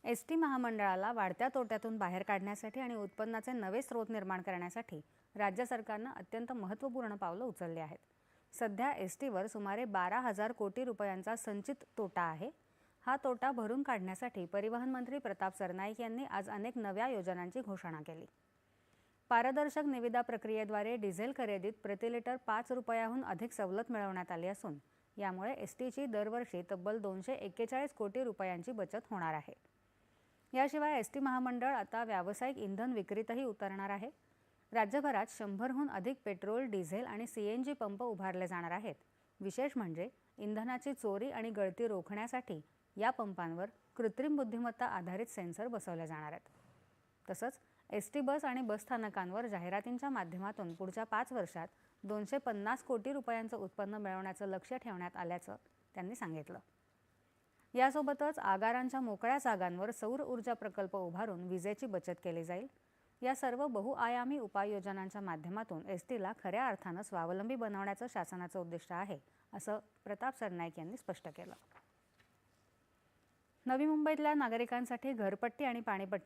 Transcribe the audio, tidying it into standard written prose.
ST महामंडळाला वाढत्या तोट्यातून बाहेर काढण्यासाठी आणि उत्पन्नाचे नवे स्रोत निर्माण करण्यासाठी राज्य सरकारने अत्यंत महत्त्वपूर्ण पावलं उचलली आहेत. सध्या एसटीवर सुमारे 12,000 कोटी रुपयांचा संचित तोटा आहे. हा तोटा भरून काढण्यासाठी परिवहन मंत्री प्रताप सरनाईक यांनी आज अनेक नव्या योजनांची घोषणा केली. पारदर्शक निविदा प्रक्रियेद्वारे डिझेल खरेदीत प्रति लिटर 5 रुपयाहून अधिक सवलत मिळवण्यात आली असून यामुळे एसटीची दरवर्षी तब्बल 241 कोटी रुपयांची बचत होणार आहे. याशिवाय एसटी महामंडळ आता व्यावसायिक इंधन विक्रीतही उतरणार आहे. राज्यभरात 100हून अधिक पेट्रोल, डिझेल आणि सीएनजी पंप उभारले जाणार आहेत. विशेष म्हणजे इंधनाची चोरी आणि गळती रोखण्यासाठी या पंपांवर कृत्रिम बुद्धिमत्ता आधारित सेन्सर बसवले जाणार आहेत. तसंच एसटी बस आणि बस स्थानकांवर जाहिरातींच्या माध्यमातून पुढच्या 5 वर्षात 250 कोटी रुपयांचं उत्पन्न मिळवण्याचं लक्ष्य ठेवण्यात आल्याचं त्यांनी सांगितलं. यासोबतच आगारांच्या मोकळ्या जागांवर सौर ऊर्जा प्रकल्प उभारून विजेची बचत केली जाईल. या सर्व बहुआयामी उपाययोजनांच्या माध्यमातून एसटीला खऱ्या अर्थानं स्वावलंबी बनवण्याचं शासनाचं उद्दिष्ट आहे, असं प्रताप सरनाईक यांनी स्पष्ट केलं. नवी मुंबईतल्या नागरिकांसाठी घरपट्टी आणि पाणीपट्टी